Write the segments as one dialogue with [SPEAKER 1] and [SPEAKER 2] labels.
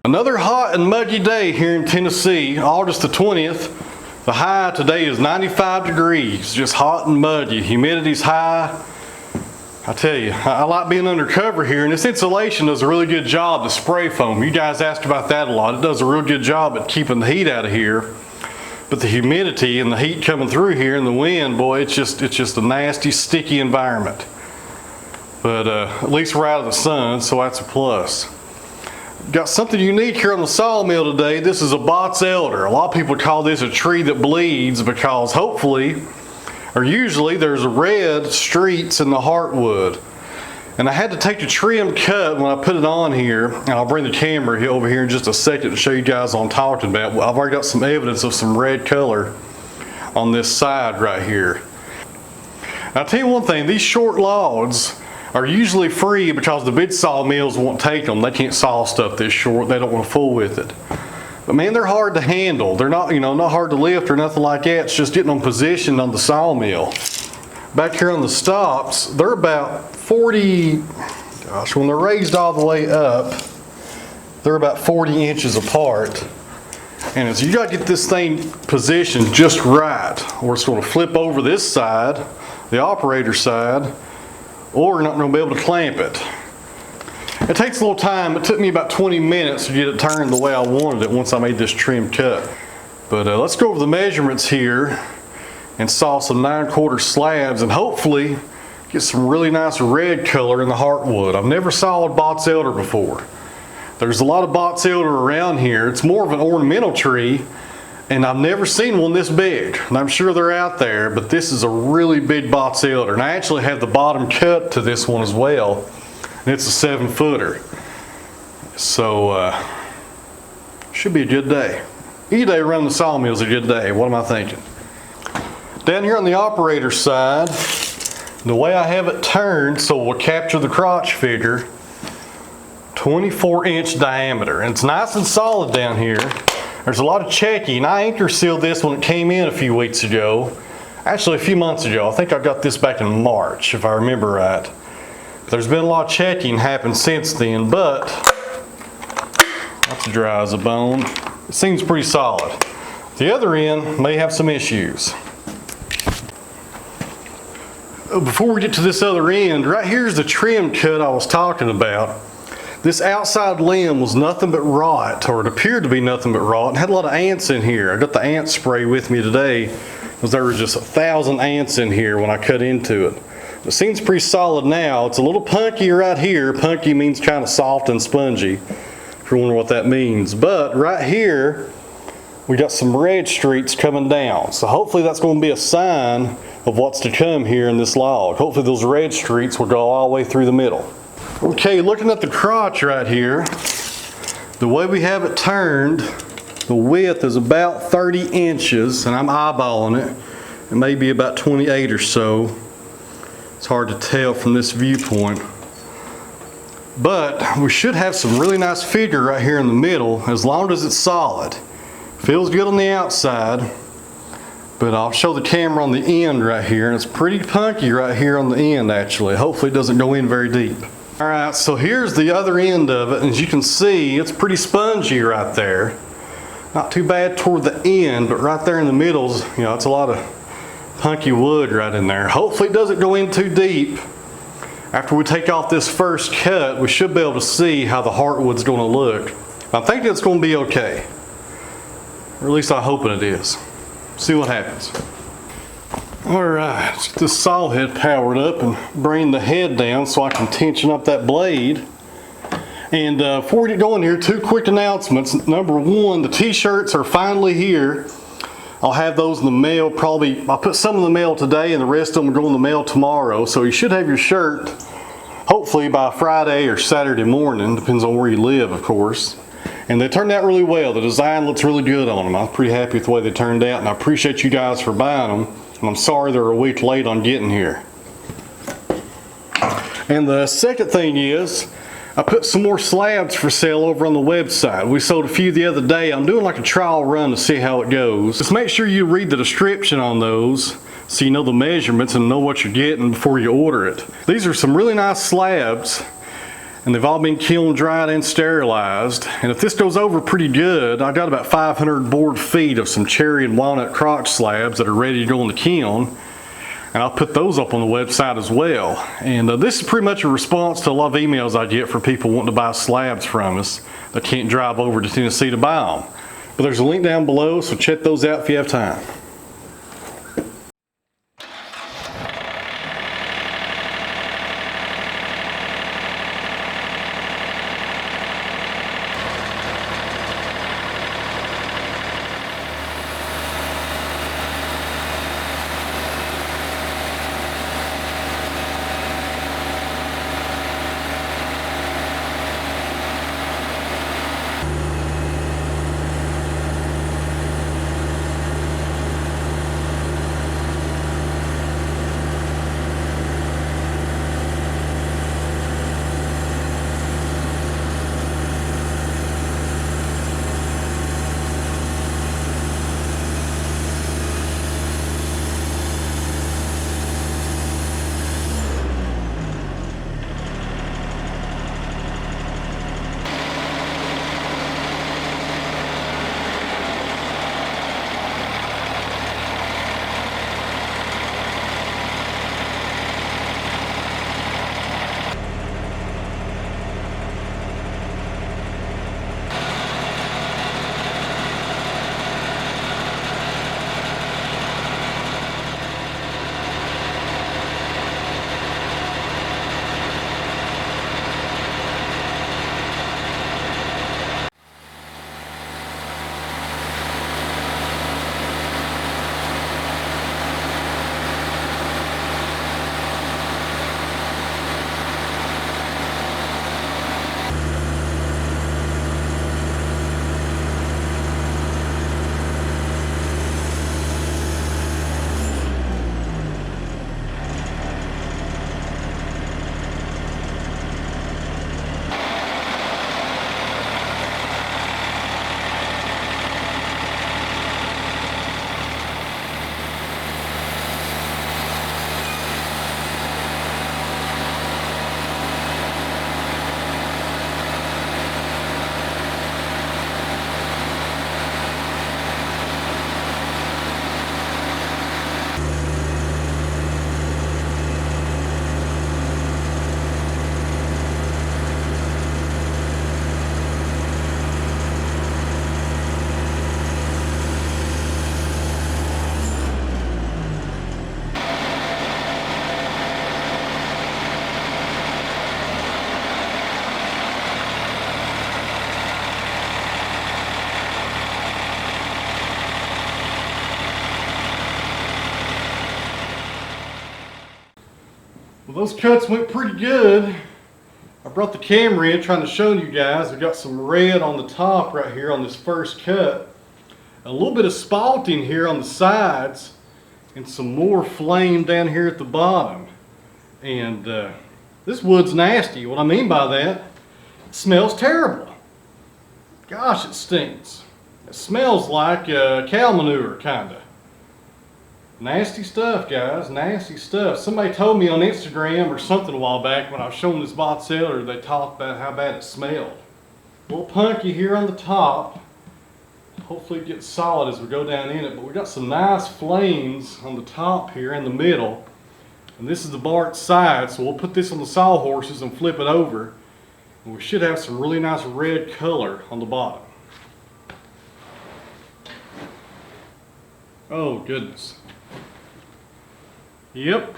[SPEAKER 1] Another hot and muggy day here in Tennessee, August the 20th. The high today is 95 degrees, just hot and muggy. Humidity's high. I tell you, I like being undercover here, and this insulation does a really good job, the spray foam. You guys asked about that a lot. It does a real good job at keeping the heat out of here. But the humidity and the heat coming through here and the wind, boy, it's just a nasty, sticky environment. But at least we're out of the sun, so that's a plus. Got something unique here on the sawmill today. This is a box elder. A lot of people call this a tree that bleeds because hopefully, or usually, there's red streaks in the heartwood. And I had to take the trim cut when I put it on here, and I'll bring the camera over here in just a second to show you guys what I'm talking about. I've already got some evidence of some red color on this side right here. Now, I'll tell you one thing, these short logs are usually free because the big sawmills won't take them. They can't saw stuff this short. They don't want to fool with it. But man, they're hard to handle. They're not, not hard to lift or nothing like that. It's just getting them positioned on the sawmill. Back here on the stops, they're about 40, gosh, when they're raised all the way up, they're about 40 inches apart. And so you got to get this thing positioned just right, or it's going to flip over this side, the operator side, or you're not going to be able to clamp it. It takes a little time. It took me about 20 minutes to get it turned the way I wanted it once I made this trim cut. But let's go over the measurements here and saw some 9/4 slabs and hopefully get some really nice red color in the heartwood. I've never sawed box elder before. There's a lot of box elder around here. It's more of an ornamental tree, and I've never seen one this big. And I'm sure they're out there, but this is a really big box elder. And I actually have the bottom cut to this one as well, and it's a 7-footer. So should be a good day. Any day around the sawmill is a good day. What am I thinking? Down here on the operator side, the way I have it turned so we'll capture the crotch figure, 24-inch diameter. And it's nice and solid down here. There's a lot of checking. I anchor sealed this when it came in a few weeks ago. Actually, a few months ago. I think I got this back in March, if I remember right. There's been a lot of checking happened since then, but that's dry as a bone. It seems pretty solid. The other end may have some issues. Before we get to this other end, right here's the trim cut I was talking about. This outside limb was nothing but rot, or it appeared to be nothing but rot, and had a lot of ants in here. I got the ant spray with me today because there were just 1,000 ants in here when I cut into it. It seems pretty solid now. It's a little punky right here. Punky means kind of soft and spongy, if you're wondering what that means. But right here, we got some red streaks coming down. So hopefully that's going to be a sign of what's to come here in this log. Hopefully those red streaks will go all the way through the middle. Okay, looking at the crotch right here, the way we have it turned, the width is about 30 inches, and I'm eyeballing it. It may be about 28 or so. It's hard to tell from this viewpoint. But we should have some really nice figure right here in the middle, as long as it's solid. Feels good on the outside, but I'll show the camera on the end right here, and it's pretty punky right here on the end actually. Hopefully it doesn't go in very deep. Alright, so here's the other end of it, and as you can see, it's pretty spongy right there. Not too bad toward the end, but right there in the middle, it's a lot of punky wood right in there. Hopefully it doesn't go in too deep. After we take off this first cut, we should be able to see how the heartwood's going to look. I think it's going to be okay. Or at least I'm hoping it is. See what happens. Alright, let's get this saw head powered up and bring the head down so I can tension up that blade. And before we get going here, 2 quick announcements. Number 1, the t-shirts are finally here. I'll have those in the mail probably. I'll put some in the mail today and the rest of them will go in the mail tomorrow. So you should have your shirt hopefully by Friday or Saturday morning. Depends on where you live, of course. And they turned out really well. The design looks really good on them. I'm pretty happy with the way they turned out, and I appreciate you guys for buying them. And I'm sorry they're a week late on getting here. And the second thing is, I put some more slabs for sale over on the website. We sold a few the other day. I'm doing like a trial run to see how it goes. Just make sure you read the description on those so you know the measurements and know what you're getting before you order it. These are some really nice slabs. and they've all been kiln dried and sterilized. And if this goes over pretty good, I've got about 500 board feet of some cherry and walnut crotch slabs that are ready to go in the kiln. And I'll put those up on the website as well. And this is pretty much a response to a lot of emails I get from people wanting to buy slabs from us that can't drive over to Tennessee to buy them. But there's a link down below, so check those out if you have time. Well, those cuts went pretty good. I brought the camera in trying to show you guys. We've got some red on the top right here on this first cut. A little bit of spalting here on the sides and some more flame down here at the bottom. And this wood's nasty. What I mean by that, it smells terrible. Gosh, it stinks. It smells like cow manure, kinda. Nasty stuff, guys, nasty stuff. Somebody told me on Instagram or something a while back when I was showing this bot seller, they talked about how bad it smelled. A little punky here on the top. Hopefully it gets solid as we go down in it, but we got some nice flames on the top here in the middle. And this is the bark side, so we'll put this on the sawhorses and flip it over. And we should have some really nice red color on the bottom. Oh goodness. Yep,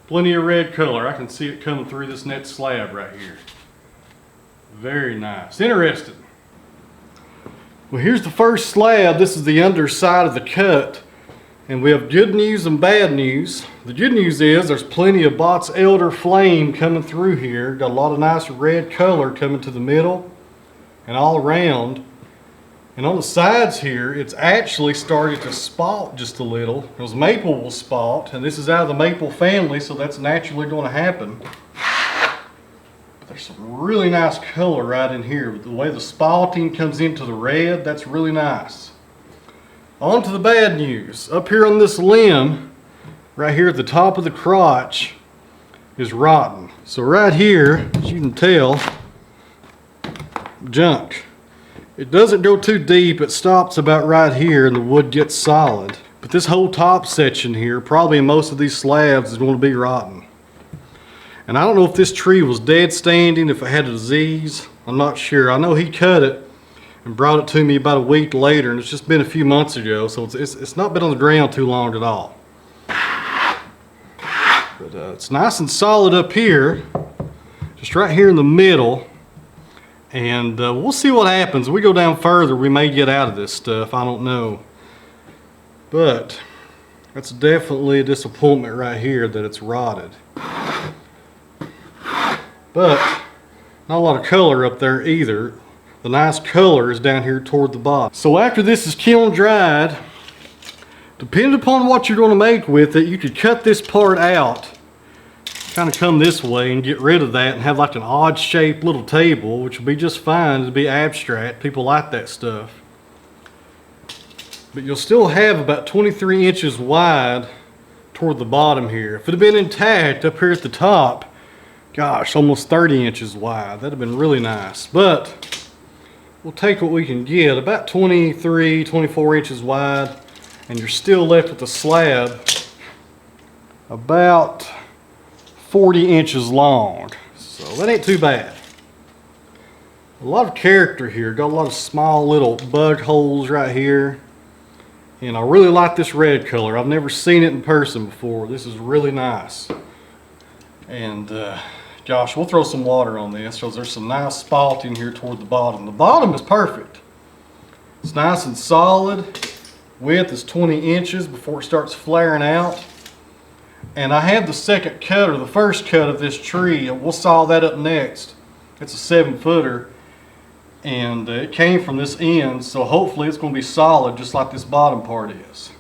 [SPEAKER 1] plenty of red color. I can see it coming through this next slab right here. Very nice. Interesting. Well, here's the first slab. This is the underside of the cut. And we have good news and bad news. The good news is there's plenty of Bots Elder flame coming through here. Got a lot of nice red color coming to the middle and all around. And on the sides here, it's actually started to spot just a little. Because maple will spot, and this is out of the maple family, so that's naturally going to happen. But there's some really nice color right in here. The way the spotting comes into the red, that's really nice. On to the bad news. Up here on this limb, right here at the top of the crotch, is rotten. So right here, as you can tell, junk. It doesn't go too deep, it stops about right here and the wood gets solid. But this whole top section here, probably in most of these slabs, is going to be rotten. And I don't know if this tree was dead standing, if it had a disease, I'm not sure. I know he cut it and brought it to me about a week later, and it's just been a few months ago, so it's not been on the ground too long at all. But it's nice and solid up here, just right here in the middle. And we'll see what happens. We go down further, we may get out of this stuff, I don't know. But that's definitely a disappointment right here that it's rotted. But not a lot of color up there either. The nice color is down here toward the bottom. So after this is kiln dried, depending upon what you're going to make with it, you could cut this part out, kind of come this way and get rid of that and have like an odd shaped little table, which would be just fine. It'd be abstract. People like that stuff. But you'll still have about 23 inches wide toward the bottom here. If it had been intact up here at the top, gosh, almost 30 inches wide. That'd have been really nice. But we'll take what we can get, about 23, 24 inches wide, and you're still left with a slab about 40 inches long. So that ain't too bad. A lot of character here. Got a lot of small little bug holes right here. And I really like this red color. I've never seen it in person before. This is really nice. And gosh, we'll throw some water on this because there's some nice spalting here toward the bottom. The bottom is perfect. It's nice and solid. Width is 20 inches before it starts flaring out. And I have the second cut, or the first cut of this tree. We'll saw that up next. It's a 7-footer. And it came from this end, so hopefully it's going to be solid just like this bottom part is.